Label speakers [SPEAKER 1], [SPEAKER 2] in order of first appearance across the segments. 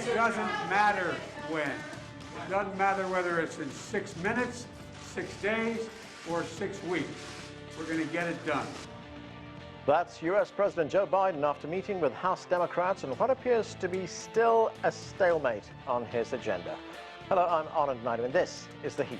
[SPEAKER 1] It doesn't matter when. It doesn't matter whether it's in 6 minutes, 6 days, or 6 weeks. We're going to get it done.
[SPEAKER 2] That's U.S. President Joe Biden after meeting with House Democrats and what appears to be still a stalemate on his agenda. Hello, I'm Anand Naidu, and this is The Heat.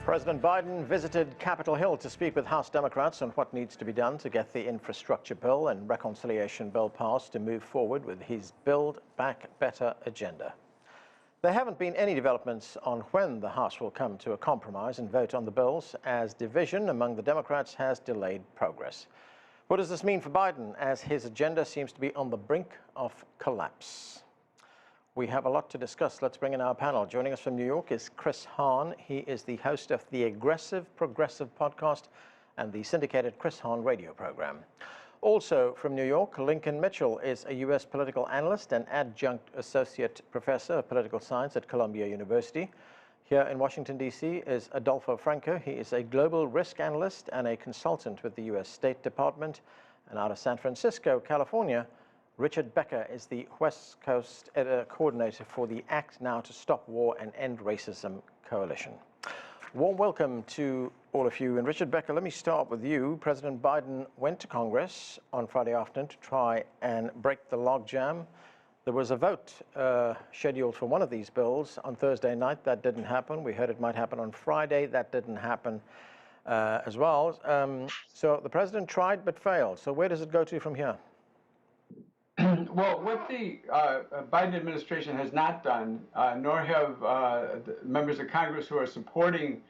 [SPEAKER 2] President Biden visited Capitol Hill to speak with House Democrats on what needs to be done to get the infrastructure bill and reconciliation bill passed to move forward with his Build Back Better agenda. There haven't been any developments on when the House will come to a compromise and vote on the bills, as division among the Democrats has delayed progress. What does this mean for Biden, as his agenda seems to be on the brink of collapse? We have a lot to discuss. Let's bring in our panel. Joining us from New York is Chris Hahn. He is the host of the Aggressive Progressive podcast and the syndicated Chris Hahn radio program. Also from New York, Lincoln Mitchell is a U.S. political analyst and adjunct associate professor of political science at Columbia University. Here in Washington, D.C. is Adolfo Franco. He is a global risk analyst and a consultant with the U.S. State Department. And out of San Francisco, California, Richard Becker is the West Coast coordinator for the Act Now to Stop War and End Racism Coalition. Warm welcome to all of you. And Richard Becker, let me start with you. President Biden went to Congress on Friday afternoon to try and break the logjam. There was a vote scheduled for one of these bills on Thursday night. That didn't happen. We heard it might happen on Friday. That didn't happen as well. So the president tried but failed. So where does it go to from here?
[SPEAKER 1] Well, what the Biden administration has not done, nor have the members of Congress who are supporting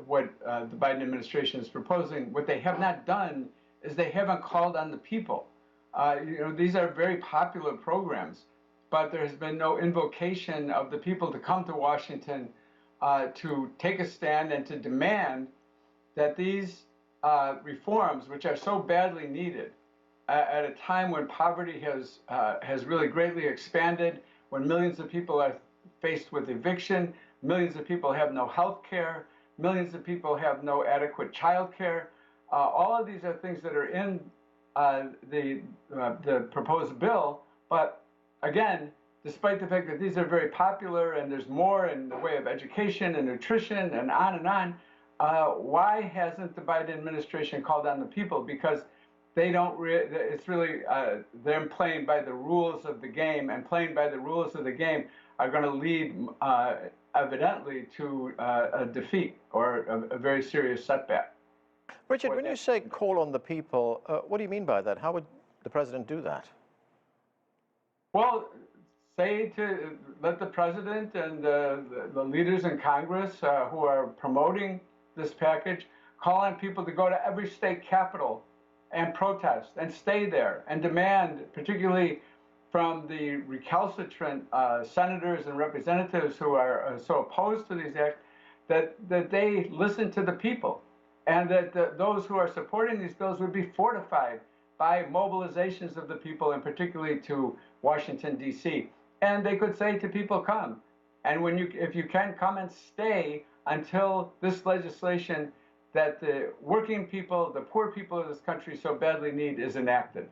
[SPEAKER 1] what the Biden administration is proposing, what they have not done is they haven't called on the people. These are very popular programs, but there has been no invocation of the people to come to Washington to take a stand and to demand that these reforms, which are so badly needed, at a time when poverty has really greatly expanded, when millions of people are faced with eviction, millions of people have no health care, millions of people have no adequate child care. All of these are things that are in the proposed bill, but again, despite the fact that these are very popular and there's more in the way of education and nutrition and on, why hasn't the Biden administration called on the people? Because they don't. It's really them playing by the rules of the game, and playing by the rules of the game are going to lead, evidently, to a defeat or a very serious setback.
[SPEAKER 2] Richard, when you say call on the people, what do you mean by that? How would the president do that?
[SPEAKER 1] Well, let the president and the leaders in Congress who are promoting this package call on people to go to every state capital and protest and stay there and demand, particularly from the recalcitrant senators and representatives who are so opposed to these acts, that they listen to the people, and that those who are supporting these bills would be fortified by mobilizations of the people, and particularly to Washington, D.C. And they could say to people, come. And if you can, come and stay until this legislation that the working people, the poor people of this country so badly need is enacted.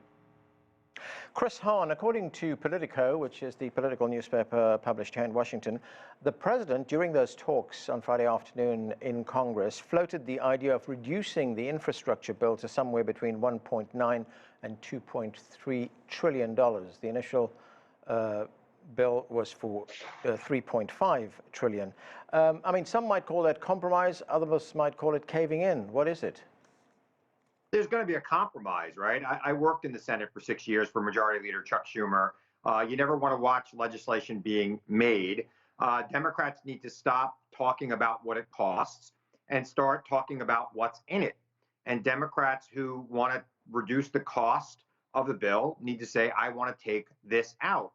[SPEAKER 2] Chris Hahn, according to Politico, which is the political newspaper published here in Washington, the president, during those talks on Friday afternoon in Congress, floated the idea of reducing the infrastructure bill to somewhere between $1.9 and $2.3 trillion. The initial bill was for $3.5 trillion. I mean, some might call that compromise, others might call it caving in. What is it?
[SPEAKER 3] There's going to be a compromise, right? I worked in the Senate for 6 years for Majority Leader Chuck Schumer. You never want to watch legislation being made. Democrats need to stop talking about what it costs and start talking about what's in it. And Democrats who want to reduce the cost of the bill need to say, I want to take this out.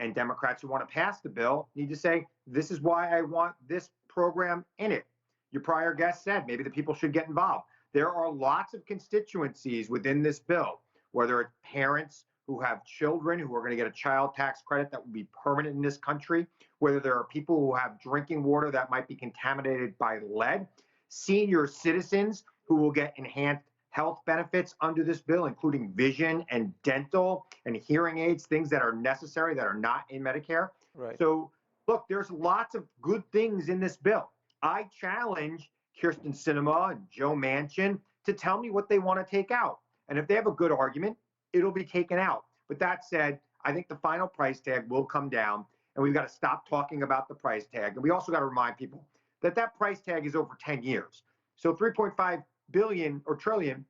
[SPEAKER 3] And Democrats who want to pass the bill need to say, this is why I want this program in it. Your prior guest said maybe the people should get involved. There are lots of constituencies within this bill, whether it's parents who have children who are going to get a child tax credit that will be permanent in this country, whether there are people who have drinking water that might be contaminated by lead, senior citizens who will get enhanced health benefits under this bill, including vision and dental and hearing aids, things that are necessary that are not in Medicare.
[SPEAKER 2] Right.
[SPEAKER 3] So, look, there's lots of good things in this bill. I challenge Kirsten Sinema and Joe Manchin to tell me what they want to take out. And if they have a good argument, it'll be taken out. But that said, I think the final price tag will come down, and we've got to stop talking about the price tag. And we also got to remind people that that price tag is over 10 years. So 3.5 billion or trillion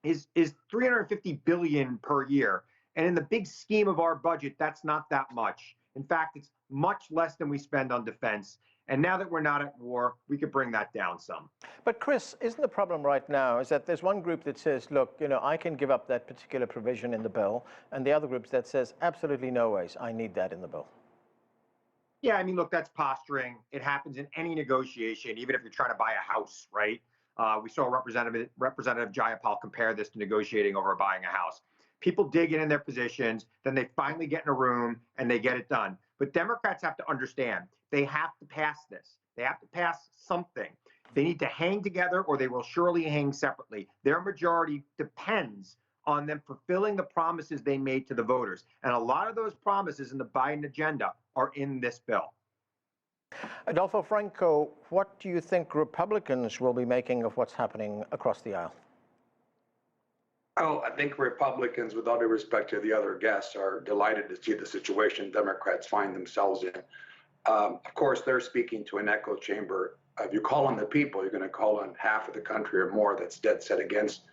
[SPEAKER 3] is 350 billion per year. And in the big scheme of our budget, that's not that much. In fact, it's much less than we spend on defense. And now that we're not at war, we could bring that down some.
[SPEAKER 2] But Chris, isn't the problem right now is that there's one group that says, look, you know, I can give up that particular provision in the bill, and the other group that says, absolutely no ways, I need that in the bill.
[SPEAKER 3] Yeah, I mean, look, that's posturing. It happens in any negotiation, even if you're trying to buy a house, right? We saw Representative JAYAPAL compare this to negotiating over buying a house. People dig in their positions, then they finally get in a room and they get it done. But Democrats have to understand, they have to pass this. They have to pass something. They need to hang together or they will surely hang separately. Their majority depends on them fulfilling the promises they made to the voters. And a lot of those promises in the Biden agenda are in this bill.
[SPEAKER 2] Adolfo Franco, what do you think Republicans will be making of what's happening across the aisle?
[SPEAKER 4] Well, I think Republicans, with all due respect to the other guests, are delighted to see the situation Democrats find themselves in. Of course, they're speaking to an echo chamber. If you call on the people, you're going to call on half of the country or more that's dead set against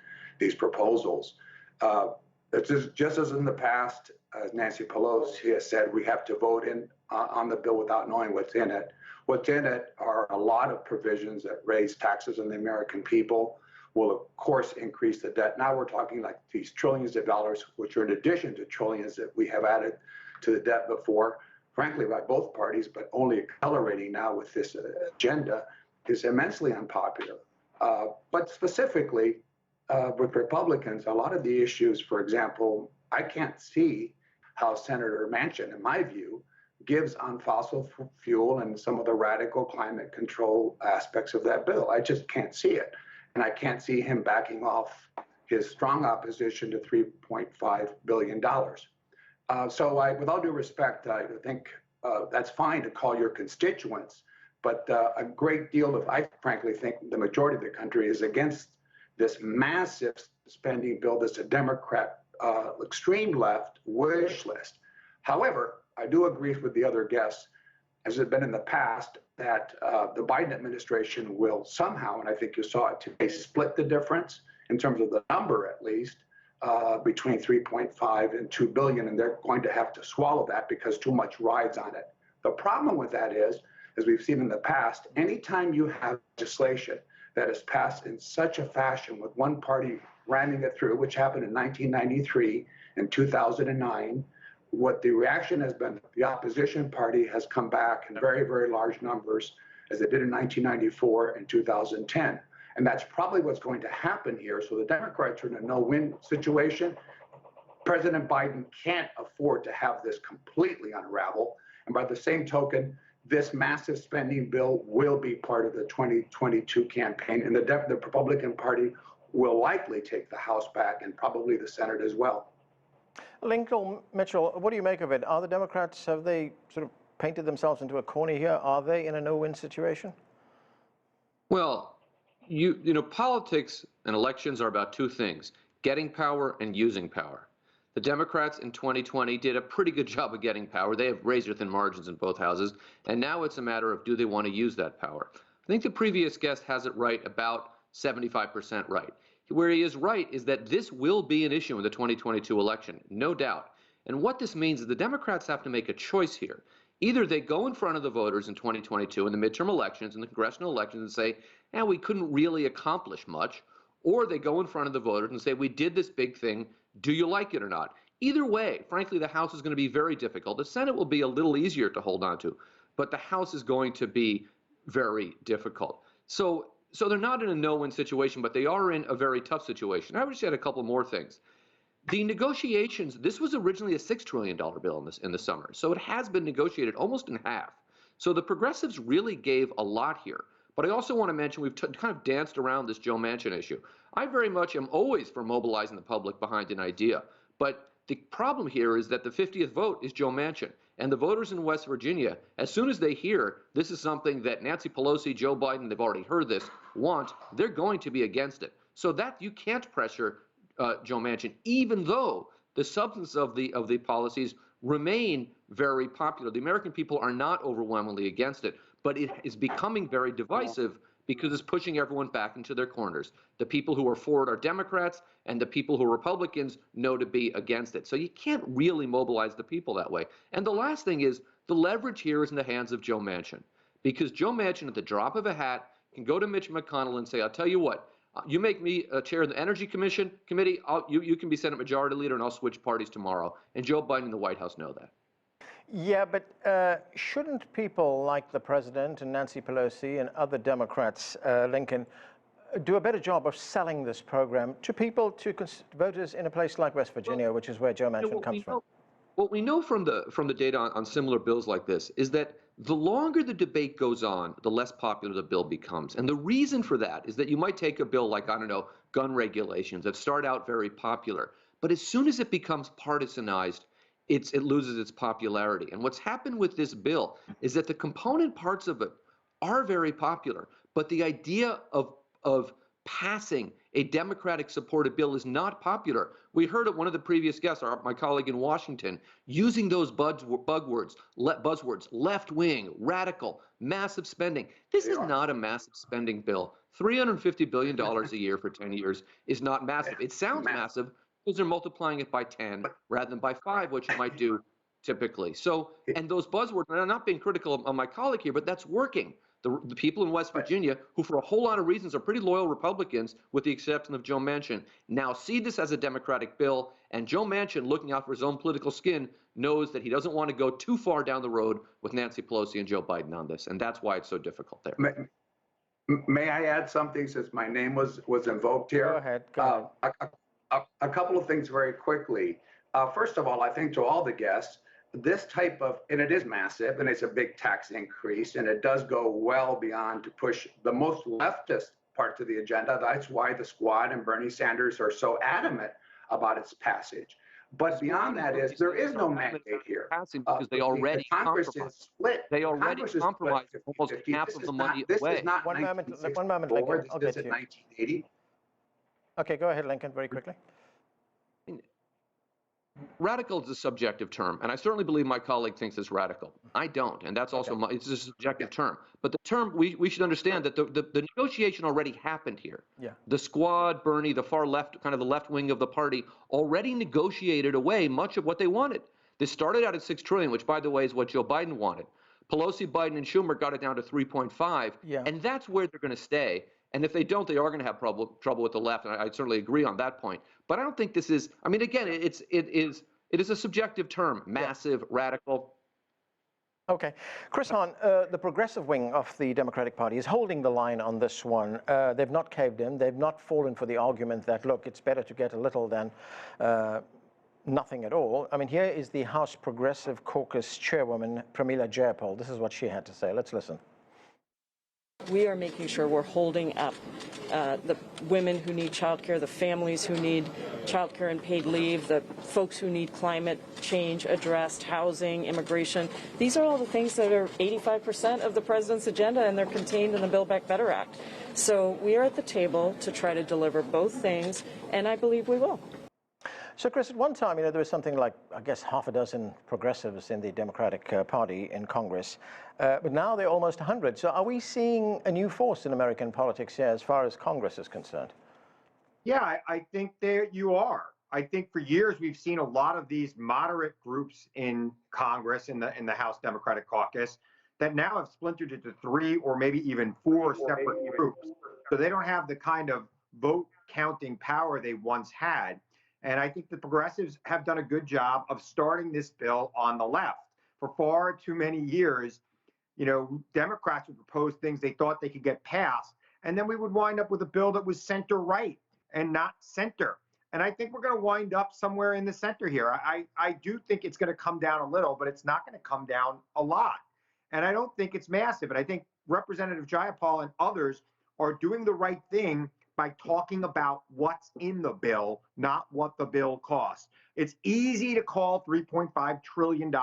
[SPEAKER 4] these proposals. It's just as in the past, as Nancy Pelosi has said, we have to vote on the bill without knowing what's in it. What's in it are a lot of provisions that raise taxes on the American people, will of course increase the debt. Now we're talking like these trillions of dollars, which are in addition to trillions that we have added to the debt before, frankly, by both parties, but only accelerating now with this agenda, is immensely unpopular. But specifically with Republicans, a lot of the issues, for example, I can't see how Senator Manchin, in my view, gives on fossil fuel and some of the radical climate control aspects of that bill. I just can't see it. And I can't see him backing off his strong opposition to $3.5 billion. So with all due respect, I think that's fine to call your constituents, but a great deal of, I frankly think the majority of the country is against this massive spending bill that's a Democrat extreme left wish list. However, I do agree with the other guests, as has been in the past, that the Biden administration will somehow, and I think you saw it today, split the difference in terms of the number at least, between 3.5 and 2 billion, and they're going to have to swallow that because too much rides on it. The problem with that is, as we've seen in the past, anytime you have legislation that is passed in such a fashion with one party ramming it through, which happened in 1993 and 2009, what the reaction has been, the opposition party has come back in very, very large numbers, as they did in 1994 and 2010. And that's probably what's going to happen here. So the Democrats are in a no-win situation. President Biden can't afford to have this completely unravel. And by the same token, this massive spending bill will be part of the 2022 campaign. And the Republican Party will likely take the House back and probably the Senate as well.
[SPEAKER 2] Lincoln Mitchell, what do you make of it? Are the Democrats, have they sort of painted themselves into a corner here? Are they in a no-win situation?
[SPEAKER 5] Well, you know, politics and elections are about two things: getting power and using power. The Democrats in 2020 did a pretty good job of getting power. They have razor-thin margins in both houses, and now it's a matter of, do they want to use that power? I think the previous guest has it right, about 75% right. Where he is right is that this will be an issue in the 2022 election, no doubt. And what this means is the Democrats have to make a choice here. Either they go in front of the voters in 2022 in the midterm elections and the congressional elections and say, we couldn't really accomplish much, or they go in front of the voters and say, we did this big thing, do you like it or not? Either way, frankly, the House is going to be very difficult. The Senate will be a little easier to hold on to, but the House is going to be very difficult. So they're not in a no-win situation, but they are in a very tough situation. I would just add a couple more things. The negotiations, this was originally a $6 trillion bill in the summer, so it has been negotiated almost in half. So the progressives really gave a lot here. But I also want to mention we've kind of danced around this Joe Manchin issue. I very much am always for mobilizing the public behind an idea. But the problem here is that the 50th vote is Joe Manchin. And the voters in West Virginia, as soon as they hear this is something that Nancy Pelosi, Joe Biden, they've already heard this, want, they're going to be against it. So that you can't pressure Joe Manchin, even though the substance of the policies remain very popular. The American people are not overwhelmingly against it, but it is becoming very divisive because it's pushing everyone back into their corners. The people who are for it are Democrats, and the people who are Republicans know to be against it. So you can't really mobilize the people that way. And the last thing is the leverage here is in the hands of Joe Manchin, because Joe Manchin, at the drop of a hat, can go to Mitch McConnell and say, I'll tell you what, you make me chair of the Energy Committee, you can be Senate Majority Leader, and I'll switch parties tomorrow. And Joe Biden and the White House know that.
[SPEAKER 2] Yeah, but shouldn't people like the president and Nancy Pelosi and other Democrats, Lincoln, do a better job of selling this program to people, to voters in a place like West Virginia, which is where Joe Manchin comes from?
[SPEAKER 5] What we know from the data on similar bills like this is that the longer the debate goes on, the less popular the bill becomes. And the reason for that is that you might take a bill like, I don't know, gun regulations that start out very popular, but as soon as it becomes partisanized, it loses its popularity. And what's happened with this bill is that the component parts of it are very popular, but the idea of passing a Democratic-supported bill is not popular. We heard one of the previous guests, my colleague in Washington, using those buzzwords, left-wing, radical, massive spending. This is not a massive spending bill. $350 billion a year for 10 years is not massive. It sounds massive because they're multiplying it by 10 rather than by 5, which you might do typically. So, and those buzzwords, and I'm not being critical of my colleague here, but that's working. The people in West Virginia, who for a whole lot of reasons are pretty loyal Republicans, with the exception of Joe Manchin, now see this as a Democratic bill, and Joe Manchin, looking out for his own political skin, knows that he doesn't want to go too far down the road with Nancy Pelosi and Joe Biden on this, and that's why it's so difficult there.
[SPEAKER 4] May I add something since my name was invoked here?
[SPEAKER 2] Go ahead.
[SPEAKER 4] A couple of things very quickly. First of all, I think to all the guests, this type of, and it is massive, and it's a big tax increase, and it does go well beyond to push the most leftist parts of the agenda. That's why the Squad and Bernie Sanders are so adamant about its passage. But beyond that is, there is no mandate here.
[SPEAKER 5] Because they already
[SPEAKER 4] Congress is split.
[SPEAKER 5] They already compromised almost half of the money away.
[SPEAKER 2] One moment, Lincoln. I'll get to you.
[SPEAKER 4] 1980.
[SPEAKER 2] Okay, go ahead, Lincoln, very quickly.
[SPEAKER 5] Radical is a subjective term, and I certainly believe my colleague thinks it's radical. I don't, and that's also it's a subjective term. But the term, we should understand that the negotiation already happened here.
[SPEAKER 2] Yeah.
[SPEAKER 5] The Squad, Bernie, the far left, kind of the left wing of the party, already negotiated away much of what they wanted. This started out at $6 trillion, which, by the way, is what Joe Biden wanted. Pelosi, Biden, and Schumer got it down to 3.5, and that's where they're going to stay. And if they don't, they are going to have trouble with the left, and I certainly agree on that point. But I don't think this is. I mean, again, it is a subjective term. Massive, radical.
[SPEAKER 2] Okay, Chris Hahn, the progressive wing of the Democratic Party is holding the line on this one. They've not caved in. They've not fallen for the argument that, look, it's better to get a little than nothing at all. I mean, here is the House Progressive Caucus chairwoman, PRAMILA JAYAPAL. This is what she had to say. Let's listen.
[SPEAKER 6] We are making sure we're holding up the women who need childcare, the families who need childcare and paid leave, the folks who need climate change addressed, housing, immigration. These are all the things that are 85% of the president's agenda, and they're contained in the Build Back Better Act. So we are at the table to try to deliver both things, and I believe we will.
[SPEAKER 2] So, Chris, at one time, there was something like, I guess, half a dozen progressives in the Democratic Party in Congress. But now there are almost 100. So are we seeing a new force in American politics here as far as Congress is concerned?
[SPEAKER 3] Yeah, I think there you are. I think for years we've seen a lot of these moderate groups in Congress, in the House Democratic Caucus, that now have splintered into 3 or maybe even 4 separate groups. So they don't have the kind of vote counting power they once had. And I think the progressives have done a good job of starting this bill on the left. For far too many years, Democrats would propose things they thought they could get passed, and then we would wind up with a bill that was center right and not center. And I think we're going to wind up somewhere in the center here. I do think it's going to come down a little, but it's not going to come down a lot. And I don't think it's massive. And I think Representative Jayapal and others are doing the right thing by talking about what's in the bill, not what the bill costs. It's easy to call $3.5 trillion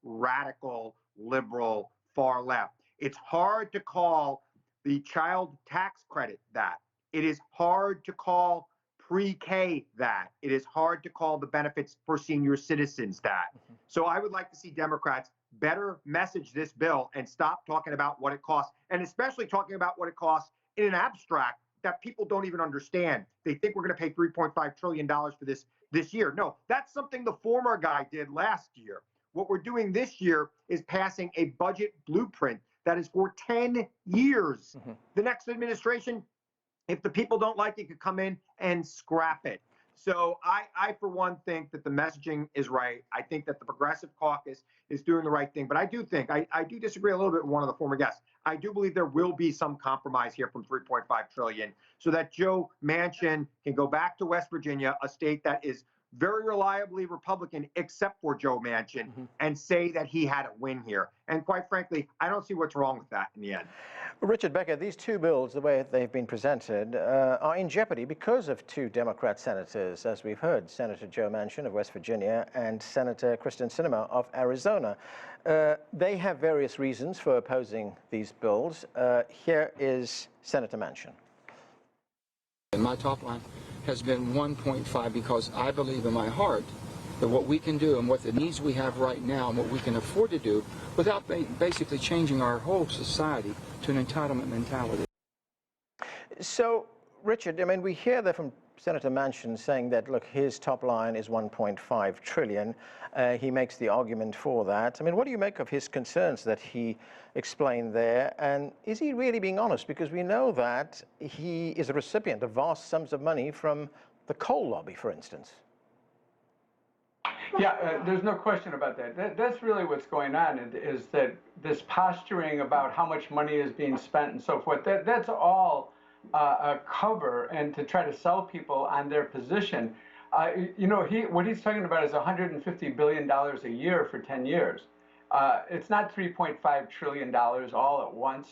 [SPEAKER 3] radical, liberal, far left. It's hard to call the child tax credit that. It is hard to call pre-K that. It is hard to call the benefits for senior citizens that. So I would like to see Democrats better message this bill and stop talking about what it costs, and especially talking about what it costs in an abstract that people don't even understand. They think we're going to pay $3.5 trillion for this year. No, that's something the former guy did last year. What we're doing this year is passing a budget blueprint that is for 10 years. The next administration, if the people don't like it, could come in and scrap it. So I, for one, think that the messaging is right. I think that the Progressive Caucus is doing the right thing. But I do think, I do disagree a little bit with one of the former guests. I do believe there will be some compromise here from $3.5 trillion so that Joe Manchin can go back to West Virginia, a state that is very reliably Republican, except for Joe Manchin, and say that he had a win here. And quite frankly, I don't see what's wrong with that in the end.
[SPEAKER 2] Richard Becker, these two bills, the way they've been presented, are in jeopardy because of two Democrat senators, as we've heard, Senator Joe Manchin of West Virginia and Senator Kristen Sinema of Arizona. They have various reasons for opposing these bills. Here is Senator Manchin.
[SPEAKER 7] And my top line has been 1.5 because I believe in my heart that what we can do and what the needs we have right now and what we can afford to do without basically changing our whole society to an entitlement mentality.
[SPEAKER 2] So, Richard, I mean, we hear that from Senator Manchin saying that, look, his top line is $1.5 trillion. He makes the argument for that. I mean, what do you make of his concerns that he explained there? And is he really being honest? Because we know that he is a recipient of vast sums of money from the coal lobby, for instance.
[SPEAKER 1] Yeah, there's no question about that. That's really what's going on, is that this posturing about how much money is being spent and so forth, that's all a cover and to try to sell people on their position. You know, what he's talking about is $150 billion a year for 10 years. It's not $3.5 trillion all at once.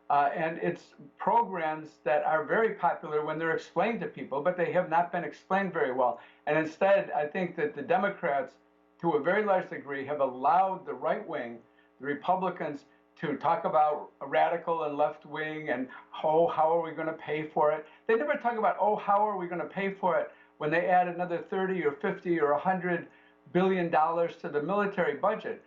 [SPEAKER 1] And it's programs that are very popular when they're explained to people, but they have not been explained very well. And instead, I think that the Democrats, to a very large degree, have allowed the right wing, the Republicans, to talk about radical and left wing and, oh, how are we going to pay for it? They never talk about, oh, how are we going to pay for it when they add another 30 or 50 or $100 billion to the military budget.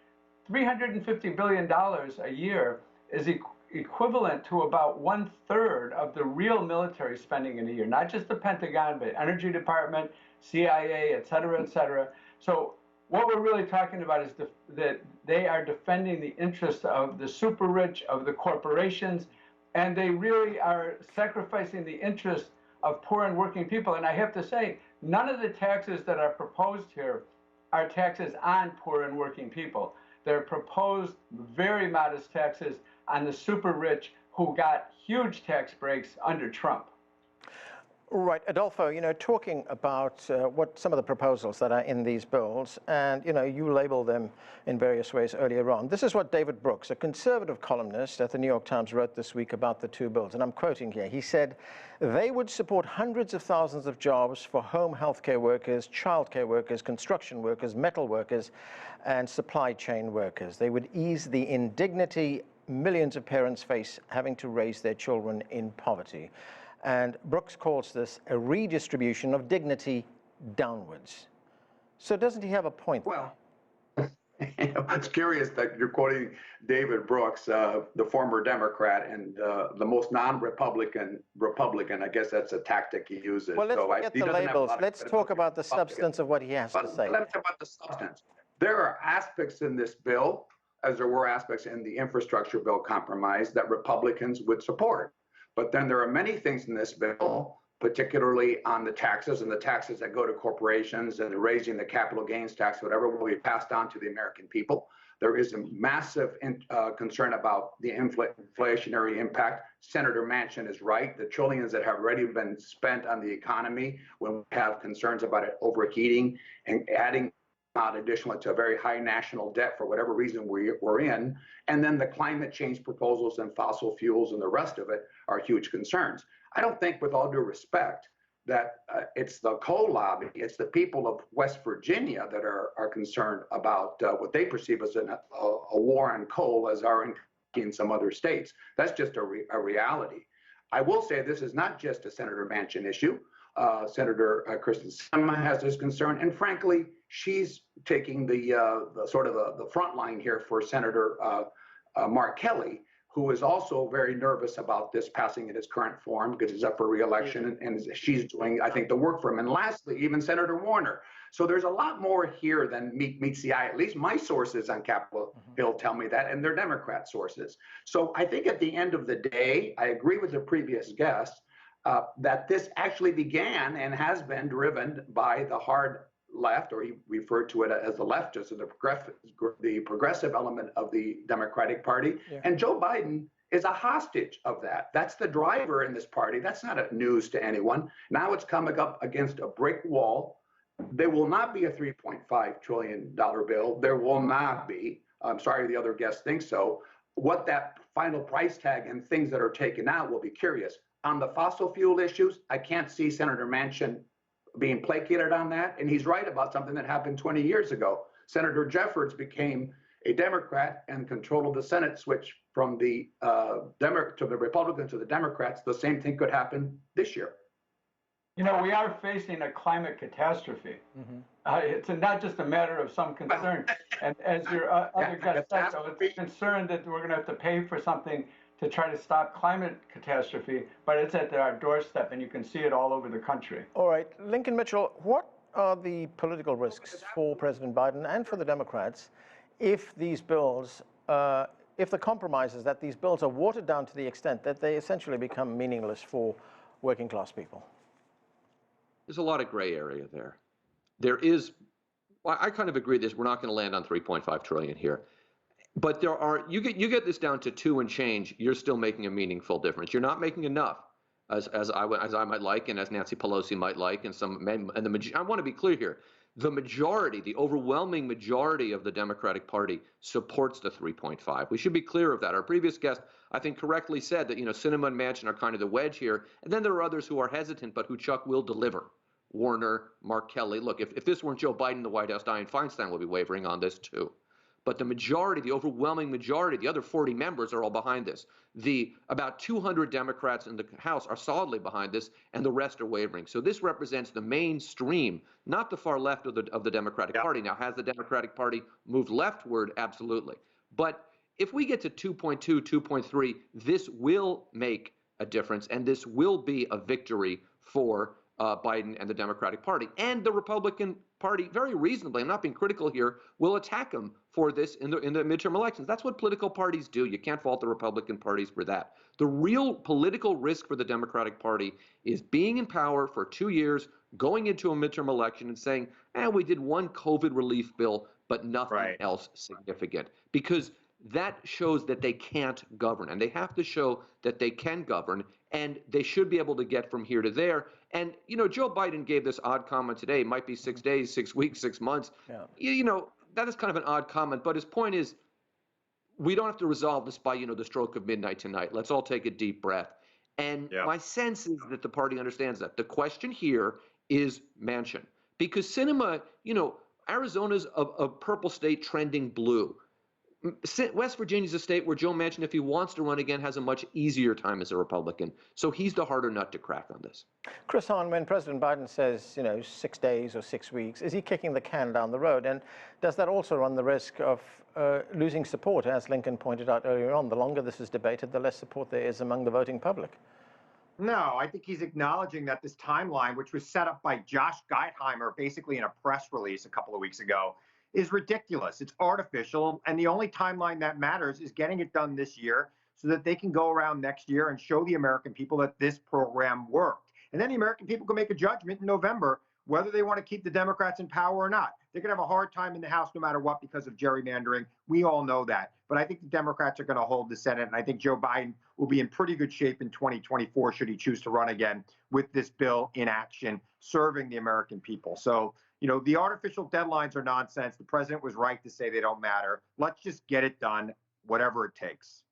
[SPEAKER 1] $350 billion a year is equivalent to about 1/3 of the real military spending in a year, not just the Pentagon, but Energy Department, CIA, et cetera, et cetera. So what we're really talking about is that they are defending the interests of the super rich, of the corporations, and they really are sacrificing the interests of poor and working people. And I have to say, none of the taxes that are proposed here are taxes on poor and working people. They're proposed very modest taxes on the super rich who got huge tax breaks under Trump.
[SPEAKER 2] Right, Adolfo, you know, talking about what some of the proposals that are in these bills, and, you know, you label them in various ways earlier on. This is what David Brooks, a conservative columnist at the New York Times, wrote this week about the two bills, and I'm quoting here. He said, they would support hundreds of thousands of jobs for home healthcare workers, childcare workers, construction workers, metal workers, and supply chain workers. They would ease the indignity millions of parents face having to raise their children in poverty. And Brooks calls this a redistribution of dignity downwards. So doesn't he have a point?
[SPEAKER 4] Well, it's curious that you're quoting David Brooks, the former Democrat and the most non-Republican Republican. I guess that's a tactic he uses.
[SPEAKER 2] Well, let's
[SPEAKER 4] so
[SPEAKER 2] forget the labels. Let's talk about the substance of what he has to say.
[SPEAKER 4] Let's talk about the substance. There are aspects in this bill, as there were aspects in the infrastructure bill compromise, that Republicans would support. But then there are many things in this bill particularly on the taxes and the taxes that go to corporations and raising the capital gains tax, whatever will be passed on to the American people. There is a massive concern about the inflationary impact. Senator Manchin is right. The trillions that have already been spent on the economy, when we have concerns about it overheating and adding additional to a very high national debt for whatever reason we're in, and then the climate change proposals and fossil fuels and the rest of it are huge concerns. I don't think, with all due respect, that it's the coal lobby, it's the people of West Virginia that are concerned about what they perceive as a war on coal, as are in some other states. That's just a reality. I will say this is not just a Senator Manchin issue. Senator Kristen Sinema has this concern, and frankly, she's taking the sort of the front line here for Senator Mark Kelly, who is also very nervous about this passing in its current form because he's up for re-election, and she's doing, I think, the work for him. And lastly, even Senator Warner. So there's a lot more here than meets the eye. At least my sources on Capitol Hill tell me that, and they're Democrat sources. So I think at the end of the day, I agree with the previous guest that this actually began and has been driven by the hard left, or he referred to it as the leftists, or the progressive element of the Democratic Party. Yeah. And Joe Biden is a hostage of that. That's the driver in this party. That's not a news to anyone. Now it's coming up against a brick wall. There will not be a $3.5 trillion bill. There will not be. I'm sorry the other guests think so. What that final price tag and things that are taken out will be curious. On the fossil fuel issues, I can't see Senator Manchin being placated on that. And he's right about something that happened 20 years ago. Senator Jeffords became a Democrat and control of the Senate switched from the Republicans to the Democrats. The same thing could happen this year.
[SPEAKER 1] You know, we are facing a climate catastrophe. It's not just a matter of some concern. And as your other guest said, so it's a concern that we're going to have to pay for something to try to stop climate catastrophe, but it's at our doorstep, and you can see it all over the country.
[SPEAKER 2] All right, Lincoln Mitchell, what are the political risks for President Biden and for the Democrats if these bills, if the compromise is that these bills are watered down to the extent that they essentially become meaningless for working class people?
[SPEAKER 5] There's a lot of gray area there. There is, I kind of agree this, we're not going to land on 3.5 trillion here. But there are, you get this down to 2 and change, you're still making a meaningful difference. You're not making enough, as I might like, and as Nancy Pelosi might like, and some men. And I want to be clear here: the majority, the overwhelming majority of the Democratic Party supports the 3.5. We should be clear of that. Our previous guest, I think, correctly said that Sinema and Manchin are kind of the wedge here, and then there are others who are hesitant, but who Chuck will deliver. Warner, Mark Kelly. Look, if this weren't Joe Biden in the White House, Dianne Feinstein would be wavering on this too. But the majority, the overwhelming majority, the other 40 members are all behind this. The about 200 Democrats in the House are solidly behind this, and the rest are wavering. So this represents the mainstream, not the far left of the Democratic Party. Now, has the Democratic Party moved leftward? Absolutely. But if we get to 2.2, 2.3, this will make a difference, and this will be a victory for Biden and the Democratic Party. And the Republican Party, very reasonably, I'm not being critical here, will attack them for this in the midterm elections. That's what political parties do. You can't fault the Republican parties for that. The real political risk for the Democratic Party is being in power for 2 years, going into a midterm election and saying, we did one COVID relief bill, but nothing else significant. Because that shows that they can't govern, and they have to show that they can govern, and they should be able to get from here to there. And, Joe Biden gave this odd comment today. It might be 6 days, 6 weeks, 6 months. Yeah. That is kind of an odd comment, but his point is we don't have to resolve this by, the stroke of midnight tonight. Let's all take a deep breath. And my sense is that the party understands that. The question here is Manchin, because Sinema, Arizona's a purple state trending blue. West Virginia's a state where Joe Manchin, if he wants to run again, has a much easier time as a Republican. So he's the harder nut to crack on this.
[SPEAKER 2] Chris Hahn, when President Biden says, 6 days or 6 weeks, is he kicking the can down the road? And does that also run the risk of losing support? As Lincoln pointed out earlier on, the longer this is debated, the less support there is among the voting public.
[SPEAKER 3] No, I think he's acknowledging that this timeline, which was set up by Josh Geitheimer, basically in a press release a couple of weeks ago, is ridiculous. It's artificial, and the only timeline that matters is getting it done this year so that they can go around next year and show the American people that this program worked. And then the American people can make a judgment in November whether they want to keep the Democrats in power or not. They're going to have a hard time in the House no matter what because of gerrymandering. We all know that. But I think the Democrats are going to hold the Senate, and I think Joe Biden will be in pretty good shape in 2024 should he choose to run again with this bill in action, serving the American people. So, you know, the artificial deadlines are nonsense. The president was right to say they don't matter. Let's just get it done, whatever it takes.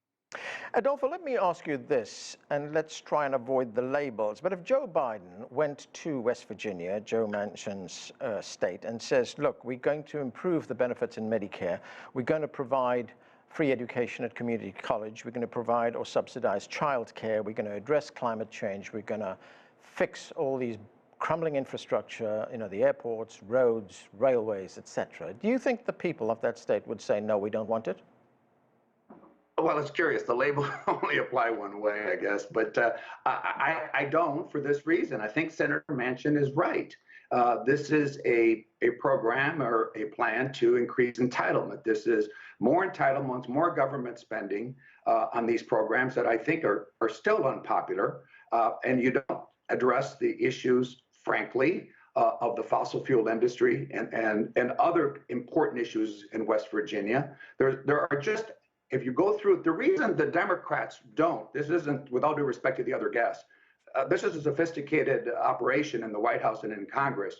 [SPEAKER 2] Adolfo, let me ask you this, and let's try and avoid the labels. But if Joe Biden went to West Virginia, Joe Manchin's state, and says, look, we're going to improve the benefits in Medicare, we're going to provide free education at community college, we're going to provide or subsidize childcare, we're going to address climate change, we're going to fix all these crumbling infrastructure, you know, the airports, roads, railways, etc. Do you think the people of that state would say, no, we don't want it?
[SPEAKER 4] Well, it's curious. The label only apply one way, I guess, but I don't for this reason. I think Senator Manchin is right. This is a program or a plan to increase entitlement. This is more entitlements, more government spending on these programs that I think are still unpopular, and you don't address the issues, frankly, of the fossil fuel industry and other important issues in West Virginia. There are just, if you go through, the reason the Democrats don't, this isn't without due respect to the other guests, this is a sophisticated operation in the White House and in Congress.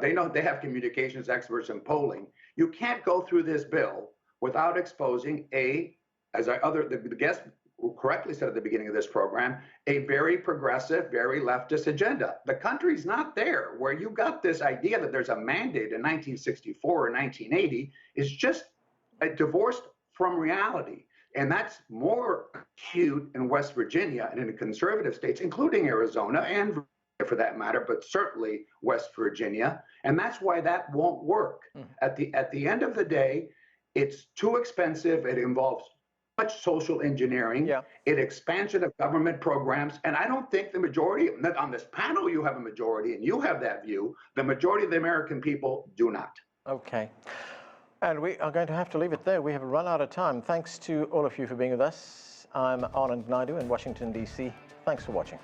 [SPEAKER 4] They know they have communications experts and polling. You can't go through this bill without exposing as the guest correctly said at the beginning of this program, a very progressive, very leftist agenda. The country's not there. Where you got this idea that there's a mandate in 1964 or 1980 is just divorced from reality. And that's more acute in West Virginia and in the conservative states, including Arizona and Virginia for that matter, but certainly West Virginia. And that's why that won't work. At the end of the day, it's too expensive. It involves much social engineering, expansion of government programs. And I don't think the majority, on this panel you have a majority and you have that view, the majority of the American people do not.
[SPEAKER 2] Okay. And we are going to have to leave it there. We have run out of time. Thanks to all of you for being with us. I'm Anand Naidu in Washington, D.C. Thanks for watching.